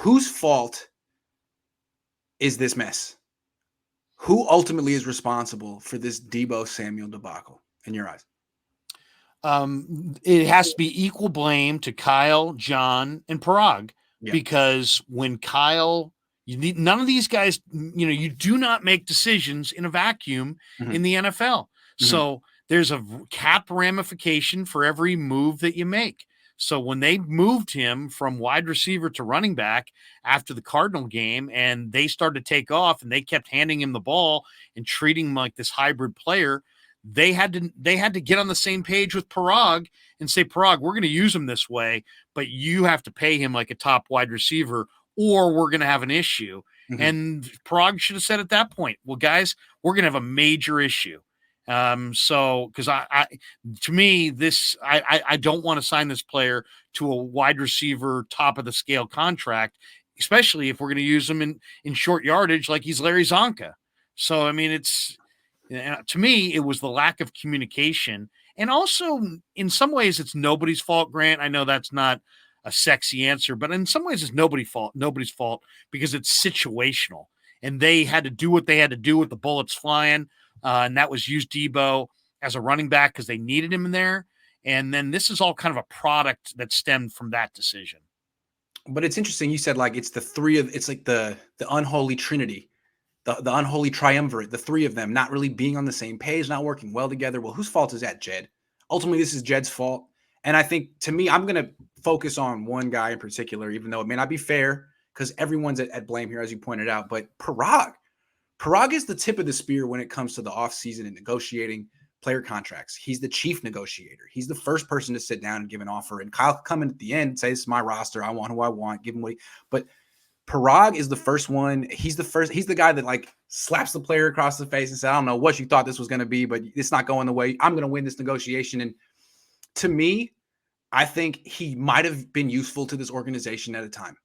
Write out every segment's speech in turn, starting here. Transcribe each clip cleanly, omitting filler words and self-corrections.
whose fault is this mess? Who ultimately is responsible for this Deebo Samuel debacle in your eyes? It has to be equal blame to Kyle, John, and Parag, because when Kyle, none of these guys, you do not make decisions in a vacuum in the NFL. So there's a cap ramification for every move that you make. So when they moved him from wide receiver to running back after the Cardinal game, and they started to take off, and they kept handing him the ball and treating him like this hybrid player, they had to get on the same page with Parag and say, Parag, we're going to use him this way, but you have to pay him like a top wide receiver, or we're going to have an issue. And Parag should have said at that point, well, guys, we're going to have a major issue. So, because to me, I don't want to sign this player to a wide receiver top of the scale contract, especially if we're going to use him in short yardage like he's Larry Zonka. So, I mean, to me, it was the lack of communication. And also, in some ways, it's nobody's fault, Grant. I know that's not a sexy answer, but in some ways, it's nobody's fault because it's situational. And they had to do what they had to do with the bullets flying. And that was use Deebo as a running back because they needed him in there. And then this is all kind of a product that stemmed from that decision. But it's interesting. You said like it's like the unholy trinity, the unholy triumvirate, the three of them not really being on the same page, not working well together. Well, whose fault is that, Jed? Ultimately, this is Jed's fault. And I think, to me, I'm going to focus on one guy in particular, even though it may not be fair because everyone's at blame here, as you pointed out. But Parag is the tip of the spear when it comes to the offseason and negotiating player contracts. He's the chief negotiator. He's the first person to sit down and give an offer. And Kyle come in at the end and say, this is my roster. I want who I want. Give him what but Parag is the first one. He's the guy that like slaps the player across the face and says, I don't know what you thought this was going to be, but it's not going the way. I'm going to win this negotiation. And to me, I think he might have been useful to this organization at a time.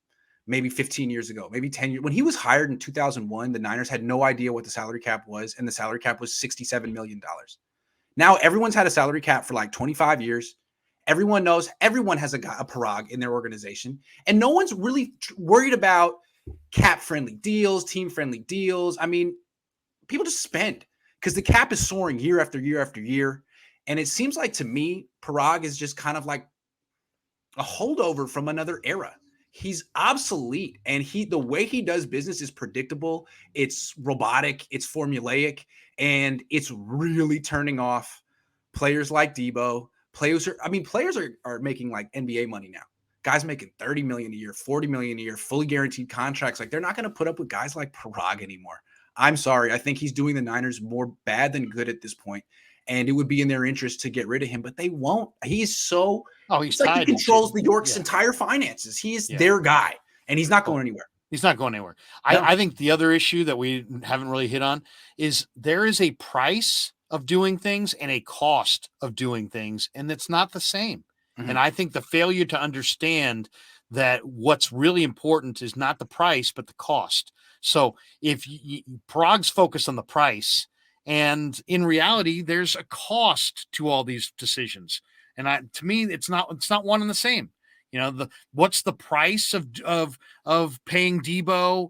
Maybe 15 years ago, maybe 10 years. When he was hired in 2001, the Niners had no idea what the salary cap was, and the salary cap was $67 million. Now everyone's had a salary cap for like 25 years. Everyone knows, everyone has a Parag in their organization, and no one's really worried about cap-friendly deals, team-friendly deals. I mean, people just spend because the cap is soaring year after year after year, and it seems like to me, Parag is just kind of like a holdover from another era. He's obsolete, and the way he does business is predictable. It's robotic, it's formulaic, and it's really turning off players like Deebo. Players are making like NBA money now. Guys making $30 million a year, $40 million a year, fully guaranteed contracts. Like, they're not going to put up with guys like Parag anymore. I'm sorry. I think he's doing the Niners more bad than good at this point, and it would be in their interest to get rid of him, but they won't. He's so he's like he controls the York's entire finances. He is their guy, and he's not going anywhere. He's not going anywhere. No. I think the other issue that we haven't really hit on is there is a price of doing things and a cost of doing things, and it's not the same. And I think the failure to understand that what's really important is not the price, but the cost. So if Parag's focused on the price, and in reality, there's a cost to all these decisions. And to me, it's not one and the same. What's the price of paying Deebo,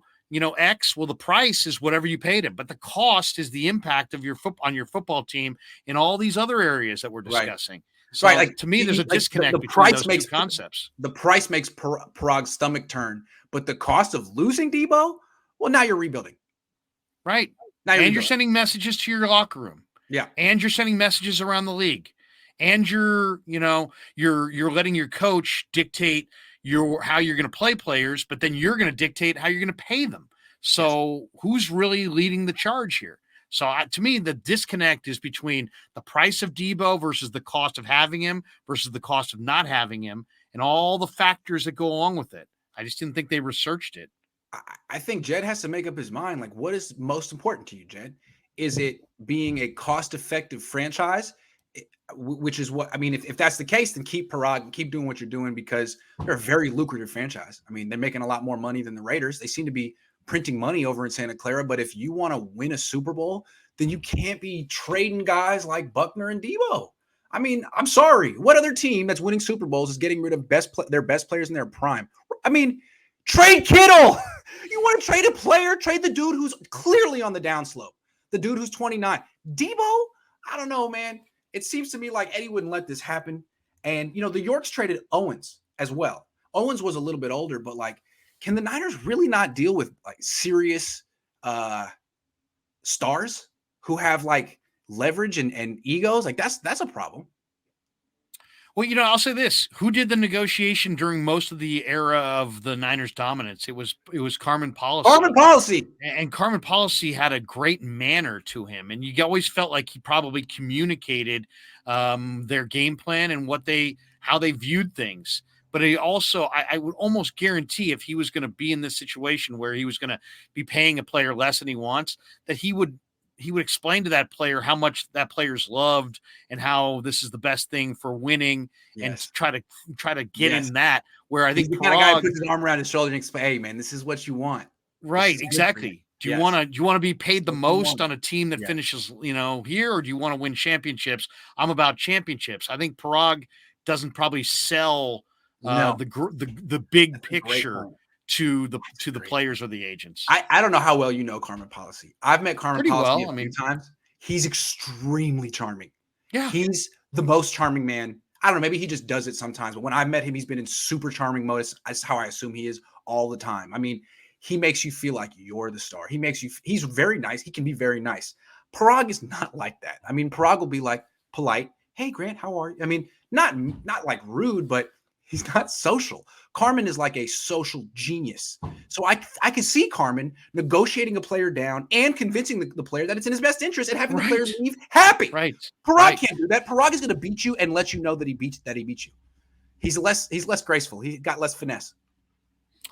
X? Well, the price is whatever you paid him, but the cost is the impact of on your football team in all these other areas that we're discussing. Right. So like, to me, there's a disconnect between those two concepts. The price makes Parag's stomach turn, but the cost of losing Deebo, well, now you're rebuilding. Right. You're sending messages to your locker room. Yeah. And you're sending messages around the league. And you're letting your coach dictate how you're going to play players, but then you're going to dictate how you're going to pay them. So who's really leading the charge here? So to me, the disconnect is between the price of Deebo versus the cost of having him versus the cost of not having him and all the factors that go along with it. I just didn't think they researched it. I think Jed has to make up his mind. Like, what is most important to you, Jed? Is it being a cost-effective franchise? Which is what, I mean, if that's the case, then keep Parag and keep doing what you're doing because they're a very lucrative franchise. I mean, they're making a lot more money than the Raiders. They seem to be printing money over in Santa Clara. But if you want to win a Super Bowl, then you can't be trading guys like Buckner and Deebo. I mean, I'm sorry. What other team that's winning Super Bowls is getting rid of their best players in their prime? I mean, Trade Kittle. You want to trade a player? Trade the dude who's clearly on the downslope. The dude who's 29. Deebo, I don't know, man. It seems to me like Eddie wouldn't let this happen. And, the Yorks traded Owens as well. Owens was a little bit older, but like, can the Niners really not deal with like serious stars who have like leverage and egos? Like that's a problem. Well, I'll say this: who did the negotiation during most of the era of the Niners' dominance? It was Carmen Policy. Carmen Policy, and Carmen Policy had a great manner to him, and you always felt like he probably communicated their game plan and how they viewed things. But he also, I would almost guarantee, if he was going to be in this situation where he was going to be paying a player less than he wants, that he would explain to that player how much that player's loved and how this is the best thing for winning, and try to get in that, where I think he's the kind of guy who puts his arm around his shoulder and explains, hey man, this is what you want. Right, exactly. Do you want to be paid the most on a team that finishes, here, or do you want to win championships? I'm about championships. I think Parag doesn't probably sell the big picture to the players or the agents. I don't know how well you know Carmen Policy. I've met Carmen Policy a few times. He's extremely charming. Yeah. He's the most charming man. I don't know, maybe he just does it sometimes, but when I met him, he's been in super charming mode. That's how I assume he is all the time. I mean, he makes you feel like you're the star. He's very nice. He can be very nice. Parag is not like that. I mean, Parag will be like polite. Hey, Grant, how are you? I mean, not like rude, but he's not social. Carmen is like a social genius. So I can see Carmen negotiating a player down and convincing the player that it's in his best interest and having the player leave happy. Right. Parag can't do that. Parag is going to beat you and let you know that he beat you. He's less graceful. He got less finesse.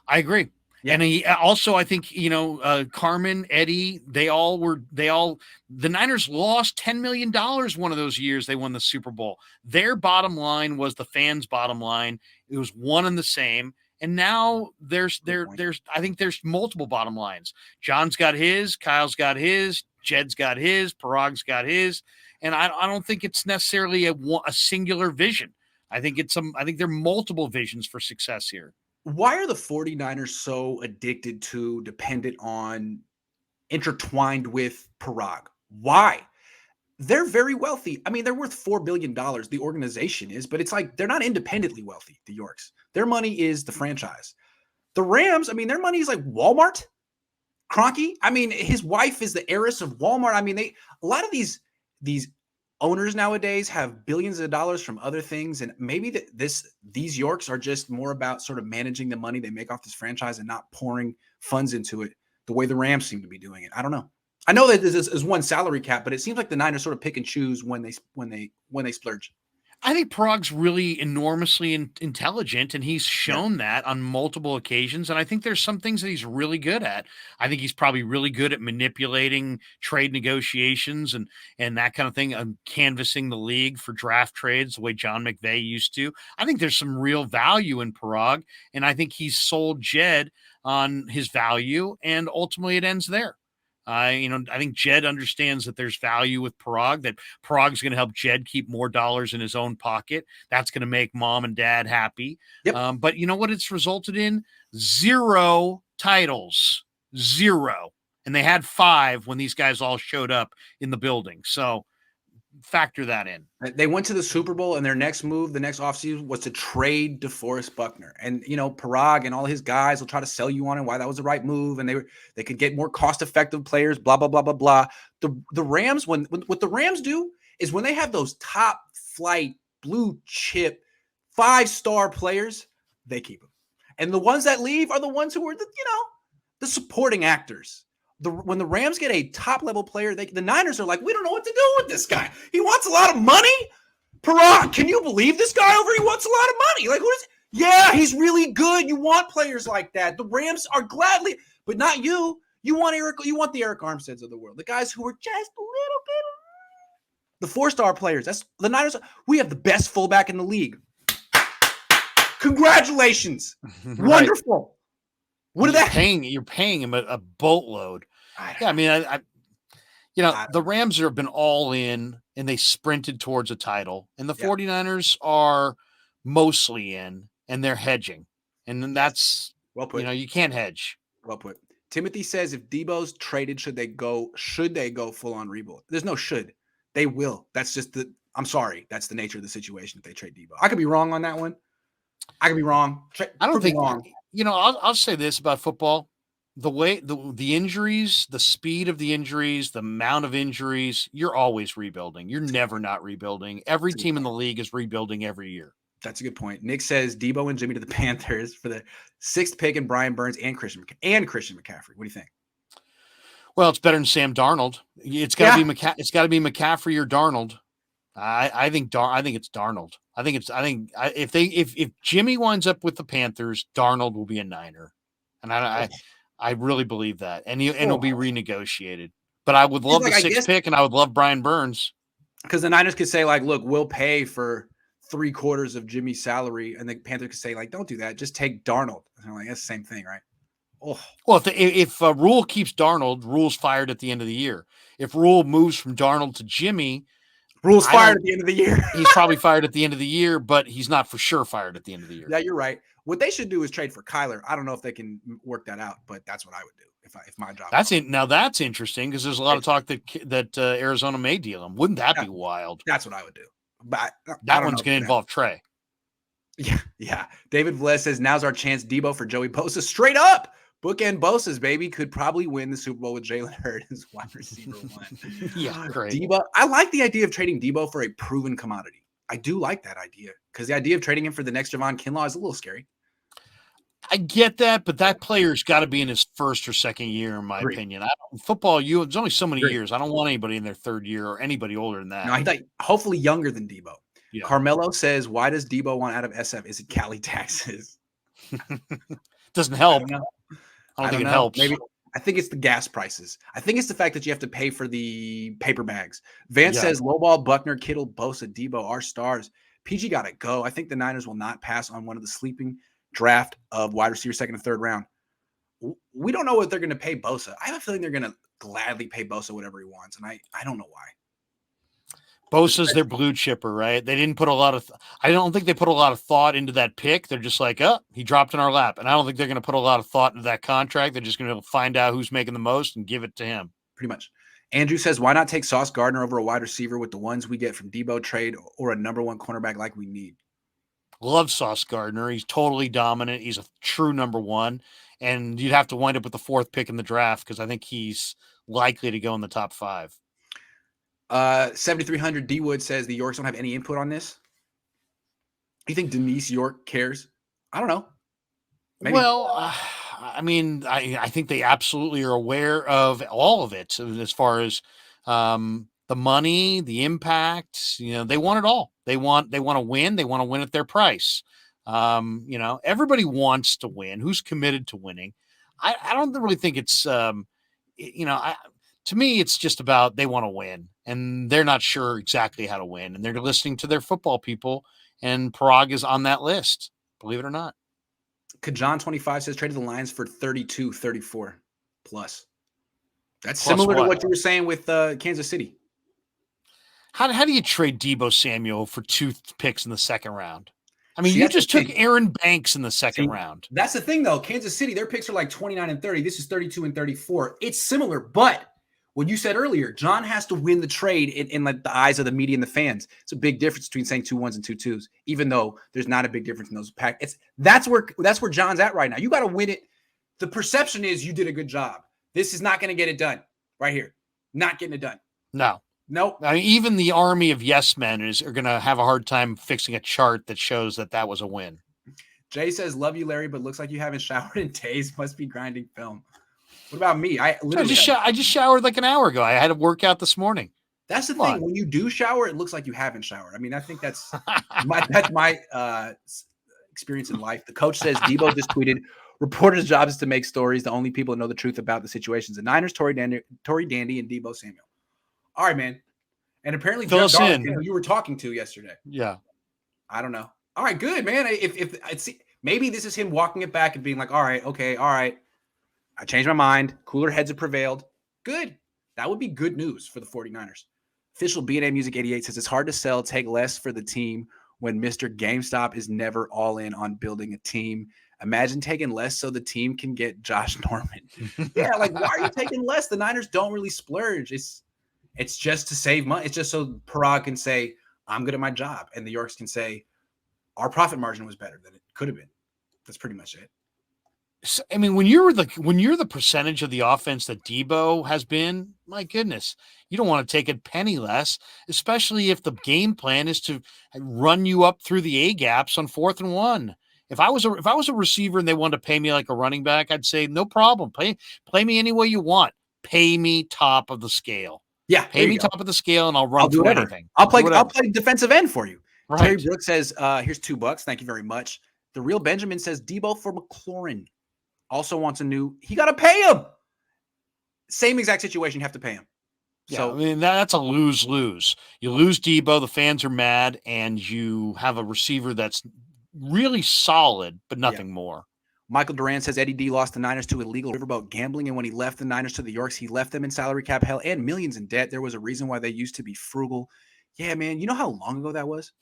I agree. Yeah. And he also, I think, Carmen, Eddie, the Niners lost $10 million one of those years they won the Super Bowl. Their bottom line was the fans' bottom line. It was one and the same. And now I think there's multiple bottom lines. John's got his, Kyle's got his, Jed's got his, Parag's got his. And I don't think it's necessarily a singular vision. I think there are multiple visions for success here. Why are the 49ers so addicted to, dependent on, intertwined with Parag? Why? They're very wealthy. I mean, they're worth $4 billion. The organization is, but it's like they're not independently wealthy, the Yorks. Their money is the franchise. The Rams, I mean, their money is like Walmart. Kroenke, I mean, his wife is the heiress of Walmart. I mean, a lot of these owners nowadays have billions of dollars from other things, and maybe these Yorks are just more about sort of managing the money they make off this franchise and not pouring funds into it the way the Rams seem to be doing it. I don't know. I know that this is one salary cap, but it seems like the Niners sort of pick and choose when they splurge. I think Parag's really enormously intelligent, and he's shown that on multiple occasions. And I think there's some things that he's really good at. I think he's probably really good at manipulating trade negotiations and that kind of thing, canvassing the league for draft trades the way John McVay used to. I think there's some real value in Parag, and I think he's sold Jed on his value, and ultimately it ends there. I think Jed understands that there's value with Parag, that Parag's going to help Jed keep more dollars in his own pocket. That's going to make mom and dad happy. Yep. But you know what it's resulted in? 0 titles. 0. And they had 5 when these guys all showed up in the building. So factor that in. They went to the Super Bowl, and their next move, the next offseason, was to trade DeForest Buckner. And Parag and all his guys will try to sell you on it, why that was the right move, and they could get more cost-effective players, blah blah blah blah blah. The Rams, what the Rams do is when they have those top flight blue chip 5-star players, they keep them, and the ones that leave are the ones who are the supporting actors. When the Rams get a top-level player, the Niners are like, we don't know what to do with this guy. He wants a lot of money? Parag, can you believe this guy over? He wants a lot of money. Like, yeah, he's really good. You want players like that. The Rams are gladly, but not you. You want the Eric Armsteads of the world, the guys who are just a little bit. The 4-star players. That's the Niners. We have the best fullback in the league. Congratulations. Right. Wonderful. What are that? You're paying him a boatload. Yeah, I mean, the Rams have been all in, and they sprinted towards a title, and the 49ers are mostly in, and they're hedging, and then that's Well put. You can't hedge. Well put. Timothy says if Deebo's traded, should they go full on rebuild? There's no should. They will. That's just I'm sorry. That's the nature of the situation if they trade Deebo. I could be wrong on that one. I could be wrong. I don't think wrong. I'll say this about football. The way the injuries, the speed of the injuries, the amount of injuries, you're always rebuilding. You're never not rebuilding. Every team in the league is rebuilding every year. That's a good point. Nick says Deebo and Jimmy to the Panthers for the 6th pick and Brian Burns and Christian McCaffrey. What do you think? Well, it's better than Sam Darnold. It's got to be it's got to be McCaffrey or Darnold. I think it's Darnold. I think if Jimmy winds up with the Panthers, Darnold will be a Niner, and I really believe that, and he'll be renegotiated. But I would love the 6th pick, and I would love Brian Burns because the Niners could say like, look, we'll pay for 3/4 of Jimmy's salary, and the Panthers could say like, don't do that, just take Darnold. And I'm like, that's the same thing, right? Oh. Well, if Rule keeps Darnold, Rule's fired at the end of the year. If Rule moves from Darnold to Jimmy, Rule's fired at the end of the year. He's probably fired at the end of the year, but he's not for sure fired at the end of the year. Yeah, you're right. What they should do is trade for Kyler. I don't know if they can work that out, but that's what I would do if my job. Now that's interesting because there's a lot of talk that Arizona may deal him. Wouldn't that be wild? That's what I would do. But that one's going to involve Trey. Yeah. David Velez says now's our chance. Deebo for Joey Bosa. Straight up. Bookend Bosa's, baby, could probably win the Super Bowl with Jalen Hurts as wide receiver 1. Yeah, great. Deebo. I like the idea of trading Deebo for a proven commodity. I do like that idea because the idea of trading him for the next Javon Kinlaw is a little scary. I get that, but that player's got to be in his 1st or 2nd year, in my opinion. Football, there's only so many years. I don't want anybody in their 3rd year or anybody older than that. No, I think hopefully younger than Deebo. Yeah. Carmelo says, why does Deebo want out of SF? Is it Cali taxes? Doesn't help. I don't think it helps. Maybe I think it's the gas prices. I think it's the fact that you have to pay for the paper bags. Vance says lowball, Buckner, Kittle, Bosa, Deebo are stars. PG got to go. I think the Niners will not pass on one of the sleeping draft of wide receiver 2nd and 3rd round. We don't know what they're going to pay Bosa. I have a feeling they're going to gladly pay Bosa whatever he wants, and I don't know why. Bosa's their blue chipper, right? They didn't put a lot of I don't think they put a lot of thought into that pick. They're just like, oh, he dropped in our lap. And I don't think they're going to put a lot of thought into that contract. They're just going to find out who's making the most and give it to him. Pretty much. Andrew says, why not take Sauce Gardner over a wide receiver with the ones we get from Deebo trade or a number 1 cornerback like we need? Love Sauce Gardner. He's totally dominant. He's a true number 1. And you'd have to wind up with the 4th pick in the draft because I think he's likely to go in the top 5. 7,300 D Wood says the Yorks don't have any input on this. You think Denise York cares? I don't know. Maybe. Well, I mean, I think they absolutely are aware of all of it as far as the money, the impact. They want it all. They want to win. They want to win at their price. Everybody wants to win. Who's committed to winning? I don't really think it's to me, it's just about they want to win, and they're not sure exactly how to win, and they're listening to their football people, and Parag is on that list, believe it or not. Kajon25 says traded the Lions for 32, 34 plus. That's plus similar to what you were saying with Kansas City. How do you trade Deebo Samuel for 2 picks in the 2nd round? I mean, you just took Aaron Banks in the 2nd round. That's the thing, though. Kansas City, their picks are like 29 and 30. This is 32 and 34. It's similar, but what you said earlier, John has to win the trade in like the eyes of the media and the fans. It's a big difference between saying 2 1s and 2 2s, even though there's not a big difference in those packs. That's where John's at right now. You got to win it. The perception is you did a good job. This is not going to get it done right here. Not getting it done. No. Nope. I mean, even the army of yes men are going to have a hard time fixing a chart that shows that was a win. Jay says, love you, Larry, but looks like you haven't showered in days. Must be grinding film. What about me? I just showered like an hour ago. I had a workout this morning. That's the thing. When you do shower, it looks like you haven't showered. I mean, I think that's my experience in life. The coach says Deebo just tweeted, reporter's job is to make stories. The only people that know the truth about the situations. The Niners, Tory Dandy, and Deebo Samuel. All right, man. And apparently, you were talking to yesterday. Yeah. I don't know. All right, good, man. If it's maybe this is him walking it back and being like, all right, okay, all right. I changed my mind. Cooler heads have prevailed. Good. That would be good news for the 49ers. Official B&A Music 88 says it's hard to sell, take less for the team when Mr. GameStop is never all in on building a team. Imagine taking less so the team can get Josh Norman. Yeah, like why are you taking less? The Niners don't really splurge. It's just to save money. It's just so Parag can say, I'm good at my job. And the Yorks can say, our profit margin was better than it could have been. That's pretty much it. So, I mean, when you're the percentage of the offense that Deebo has been, my goodness, you don't want to take a penny less, especially if the game plan is to run you up through the A gaps on 4th and 1. If I was a receiver and they wanted to pay me like a running back, I'd say no problem. Play me any way you want. Pay me top of the scale. Yeah, pay me top of the scale, and I'll run through anything. I'll play defensive end for you. Right. Terry Brooks says, "Here's $2. Thank you very much." The real Benjamin says, "Deebo for McLaurin." Also wants a new. He got to pay him. Same exact situation. You have to pay him. Yeah, So I mean that's a lose-lose. You lose Deebo, the fans are mad, and you have a receiver that's really solid, but nothing more. Michael Duran says Eddie D lost the Niners to illegal riverboat gambling, and when he left the Niners to the Yorks, he left them in salary cap hell and millions in debt. There was a reason why they used to be frugal. Yeah, man. You know how long ago that was?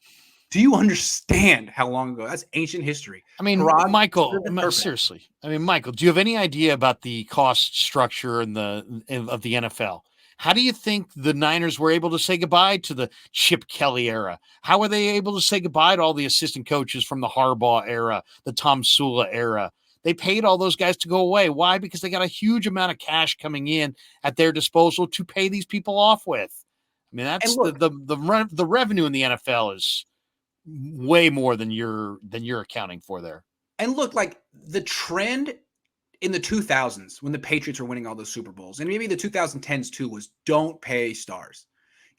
Do you understand how long ago? That's ancient history. I mean, Michael, seriously. I mean, Michael, do you have any idea about the cost structure of the NFL? How do you think the Niners were able to say goodbye to the Chip Kelly era? How were they able to say goodbye to all the assistant coaches from the Harbaugh era, the Tom Sula era? They paid all those guys to go away. Why? Because they got a huge amount of cash coming in at their disposal to pay these people off with. I mean, that's the revenue in the NFL is way more than you're accounting for there. And look, like the trend in the 2000s when the Patriots were winning all those Super Bowls, and maybe the 2010s too, was don't pay stars.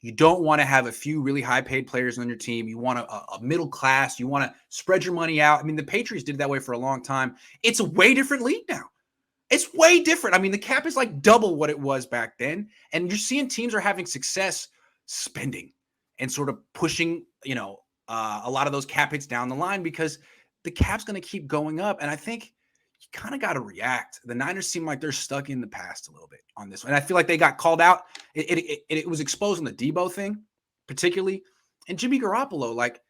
You don't want to have a few really high paid players on your team. You want a middle class. You want to spread your money out. I mean, the Patriots did it that way for a long time. It's a way different league now. It's way different. I mean, the cap is like double what it was back then. And you're seeing teams are having success spending and sort of pushing, a lot of those cap hits down the line because the cap's going to keep going up. And I think you kind of got to react. The Niners seem like they're stuck in the past a little bit on this one. And I feel like they got called out. It was exposed on the Deebo thing, particularly. And Jimmy Garoppolo, like,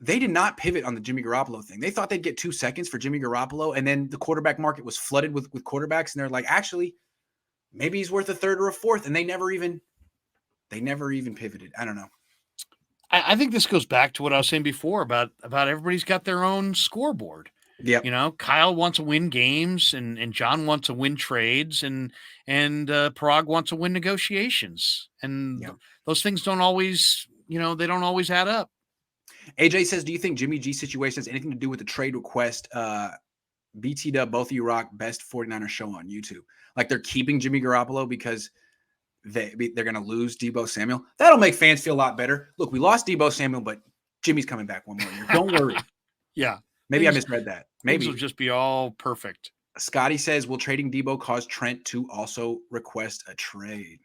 they did not pivot on the Jimmy Garoppolo thing. They thought they'd get 2 seconds for Jimmy Garoppolo, and then the quarterback market was flooded with quarterbacks, and they're like, actually, maybe he's worth a third or a fourth, and they never even pivoted. I don't know. I think this goes back to what I was saying before about everybody's got their own scoreboard. Yeah. Kyle wants to win games and John wants to win trades and Parag wants to win negotiations. And those things don't always, they don't always add up. AJ says, do you think Jimmy G's situation has anything to do with the trade request? BT Dub, both of you rock, best 49er show on YouTube. Like they're keeping Jimmy Garoppolo because they're going to lose Deebo Samuel. That'll make fans feel a lot better. Look, we lost Deebo Samuel, but Jimmy's coming back one more year. Don't worry. Yeah. Maybe I misread that. Maybe it'll just be all perfect. Scotty says, will trading Deebo cause Trent to also request a trade?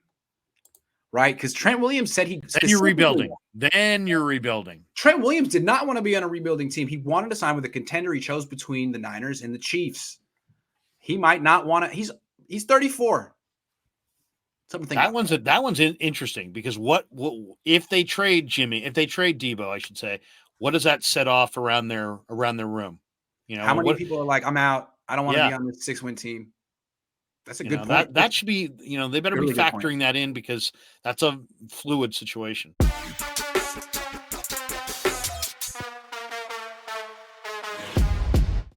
Right? Because Trent Williams said he... Then you're rebuilding. Trent Williams did not want to be on a rebuilding team. He wanted to sign with a contender. He chose between the Niners and the Chiefs. He might not want to... He's 34. That one's interesting because what if they trade Deebo, I should say, what does that set off around their room? How many people are like, I'm out. I don't want to be on this 6-win team. That's a good point. That should be, they better be factoring that in because that's a fluid situation.